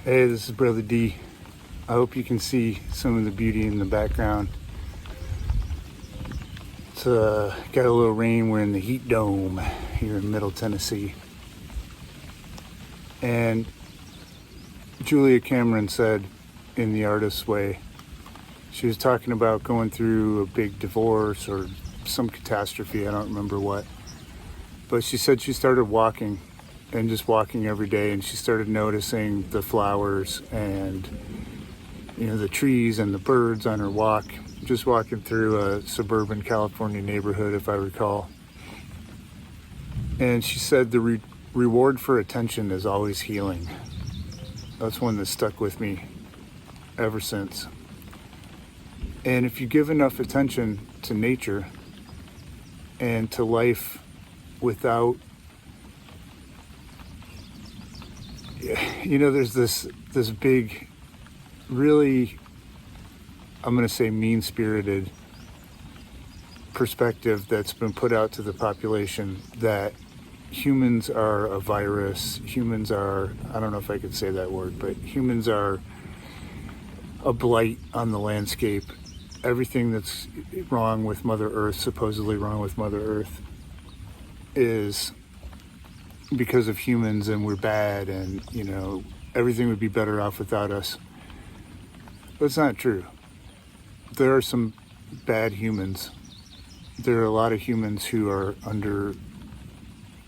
Hey, this is Brother D. I hope you can see some of the beauty in the background. It's got a little rain. We're in the heat dome here in Middle Tennessee. And Julia Cameron said in The Artist's Way, she was talking about going through a big divorce or some catastrophe, I don't remember what. But she said she started walking and just walking every day, and she started noticing the flowers and the trees and the birds on her walk, just walking through a suburban California neighborhood, if I recall. And she said the reward for attention is always healing. That's one that stuck with me ever since. And if you give enough attention to nature and to life without, there's this big, really, I'm going to say mean-spirited perspective that's been put out to the population that humans are a virus, humans are, I don't know if I could say that word, but humans are a blight on the landscape. Everything that's wrong with Mother Earth, supposedly wrong with Mother Earth, is because of humans, and we're bad, and everything would be better off without us. But it's not true. There are some bad humans. There are a lot of humans who are under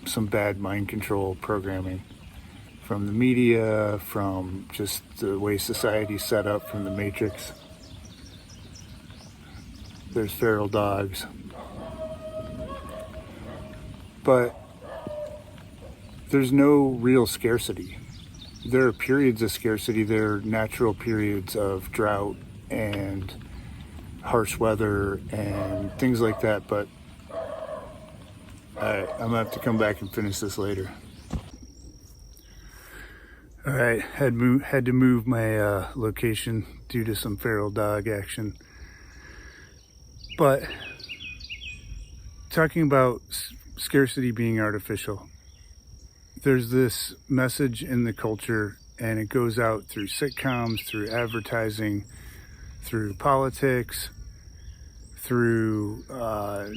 some bad mind control programming from the media, from just the way society's set up, from the Matrix. There's feral dogs. But there's no real scarcity. There are periods of scarcity. There are natural periods of drought and harsh weather and things like that. But I'm gonna have to come back and finish this later. All right, had to move my location due to some feral dog action. But talking about scarcity being artificial, there's this message in the culture, and it goes out through sitcoms, through advertising, through politics, through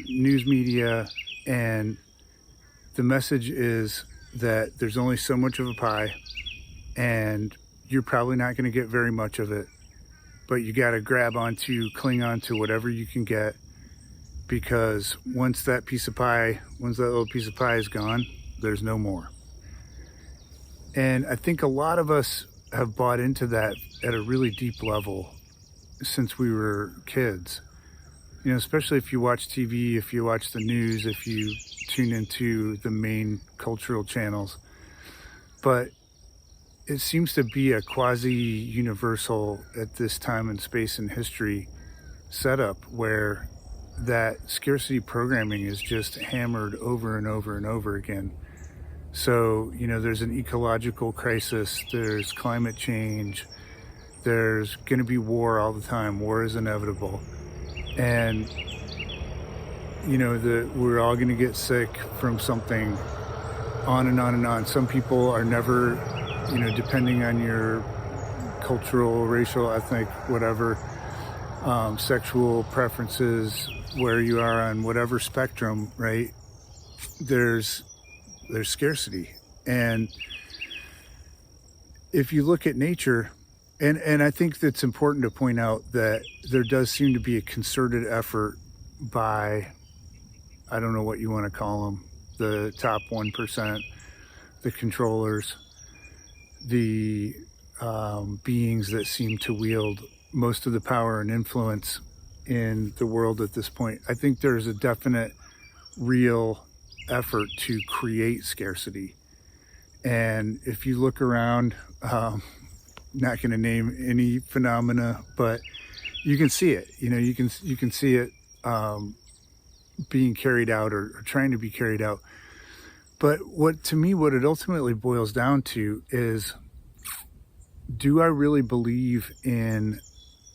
news media, and the message is that there's only so much of a pie, and you're probably not going to get very much of it, but you got to cling on to whatever you can get, because once that little piece of pie is gone, there's no more. And I think a lot of us have bought into that at a really deep level since we were kids. Especially if you watch TV, if you watch the news, if you tune into the main cultural channels. But it seems to be a quasi-universal, at this time in space and history, setup where that scarcity programming is just hammered over and over and over again. So, there's an ecological crisis, there's climate change, there's going to be war all the time. War is inevitable. And, we're all going to get sick from something, on and on and on. Some people are never, depending on your cultural, racial, ethnic, whatever, sexual preferences, where you are on whatever spectrum, right? There's scarcity. And if you look at nature, and I think that's important to point out that there does seem to be a concerted effort by, I don't know what you want to call them, the top 1%, the controllers, the beings that seem to wield most of the power and influence in the world at this point. I think there's a definite, real effort to create scarcity. And if you look around, not going to name any phenomena, but you can see it. You can see it being carried out or trying to be carried out. But what it ultimately boils down to is, do I really believe in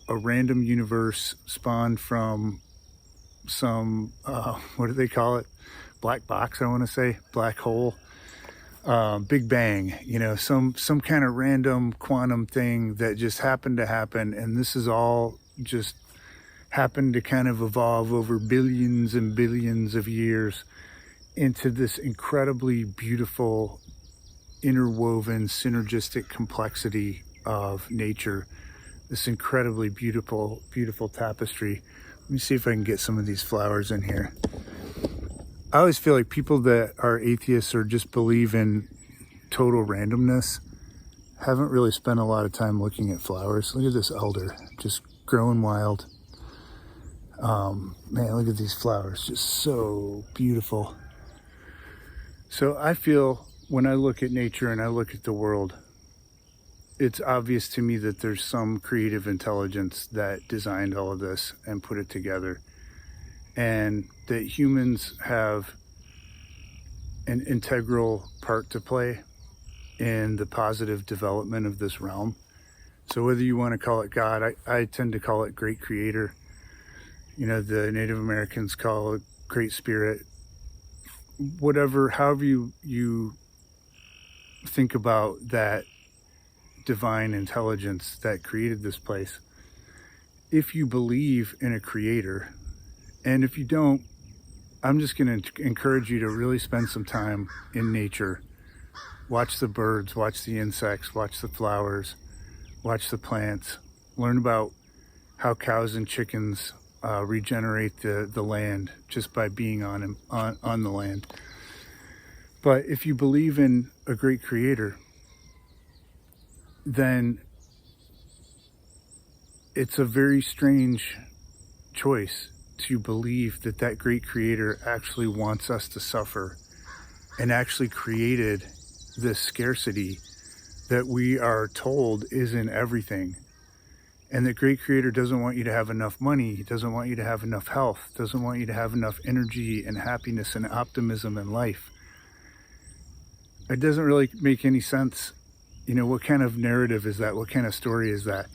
a random universe spawned from some, what do they call it? Black box, I want to say, black hole, Big Bang, some kind of random quantum thing that just happened to happen. And this is all just happened to kind of evolve over billions and billions of years into this incredibly beautiful, interwoven, synergistic complexity of nature, this incredibly beautiful, beautiful tapestry. Let me see if I can get some of these flowers in here. I always feel like people that are atheists or just believe in total randomness haven't really spent a lot of time looking at flowers. Look at this elder, just growing wild. Man, look at these flowers, just so beautiful. So I feel when I look at nature and I look at the world, it's obvious to me that there's some creative intelligence that designed all of this and put it together, and that humans have an integral part to play in the positive development of this realm. So whether you want to call it God, I tend to call it Great Creator. The Native Americans call it Great Spirit. Whatever, however you think about that divine intelligence that created this place. If you believe in a creator, and if you don't, I'm just going to encourage you to really spend some time in nature. Watch the birds, watch the insects, watch the flowers, watch the plants. Learn about how cows and chickens regenerate the land just by being on the land. But if you believe in a great creator, then it's a very strange choice to believe that that great creator actually wants us to suffer and actually created this scarcity that we are told is in everything. And the great creator doesn't want you to have enough money. He doesn't want you to have enough health, doesn't want you to have enough energy and happiness and optimism in life. It doesn't really make any sense. What kind of narrative is that? What kind of story is that?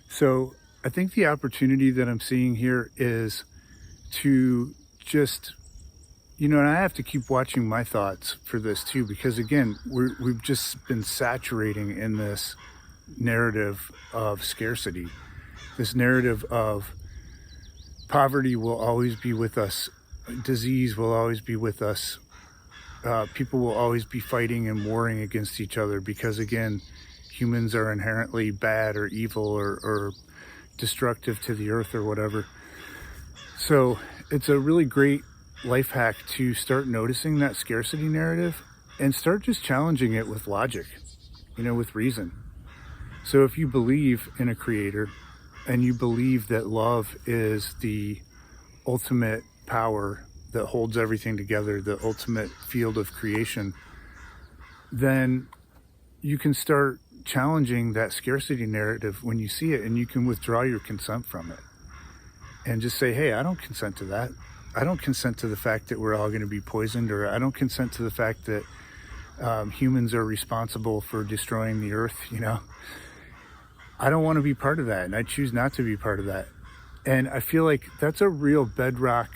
So I think the opportunity that I'm seeing here is to just, and I have to keep watching my thoughts for this too, because again, we've just been saturating in this narrative of scarcity, this narrative of poverty will always be with us, disease will always be with us, people will always be fighting and warring against each other because, again, humans are inherently bad or evil or destructive to the earth or whatever. So it's a really great life hack to start noticing that scarcity narrative and start just challenging it with logic, with reason. So if you believe in a creator and you believe that love is the ultimate power that holds everything together, the ultimate field of creation, then you can start challenging that scarcity narrative when you see it, and you can withdraw your consent from it and just say, hey, I don't consent to that. I don't consent to the fact that we're all going to be poisoned, or I don't consent to the fact that humans are responsible for destroying the earth. I don't want to be part of that, and I choose not to be part of that. And I feel like that's a real bedrock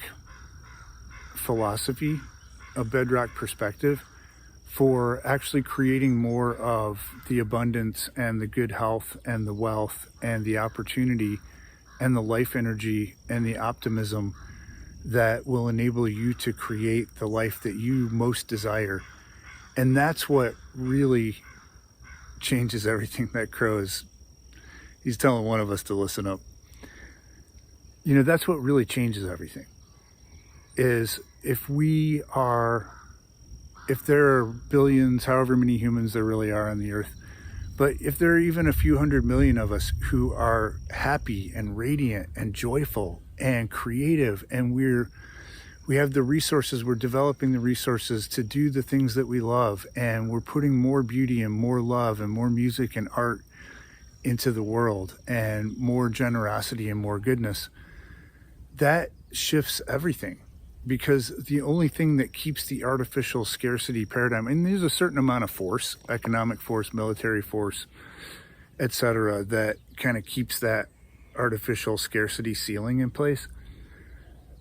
philosophy, a bedrock perspective for actually creating more of the abundance and the good health and the wealth and the opportunity and the life energy and the optimism that will enable you to create the life that you most desire. And that's what really changes everything. That crow he's telling one of us to listen up. That's what really changes everything, is if there are billions, however many humans there really are on the earth, but if there are even a few 100 million of us who are happy and radiant and joyful and creative, and we have the resources, we're developing the resources to do the things that we love, and we're putting more beauty and more love and more music and art into the world, and more generosity and more goodness, that shifts everything. Because the only thing that keeps the artificial scarcity paradigm, and there's a certain amount of force, economic force, military force, etc., that kind of keeps that artificial scarcity ceiling in place.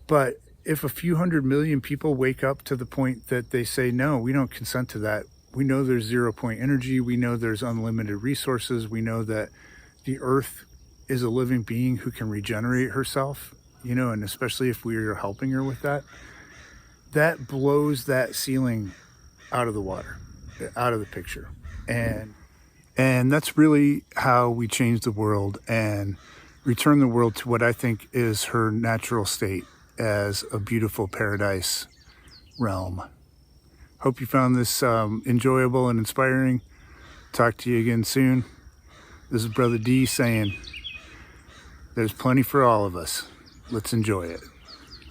But if a few 100 million people wake up to the point that they say, no, we don't consent to that, We know there's 0 point energy. We know there's unlimited resources. We know that the earth is a living being who can regenerate herself, and especially if we are helping her with that, that blows that ceiling out of the water, out of the picture. And that's really how we change the world and return the world to what I think is her natural state as a beautiful paradise realm. Hope you found this enjoyable and inspiring. Talk to you again soon. This is Brother D saying, there's plenty for all of us. Let's enjoy it.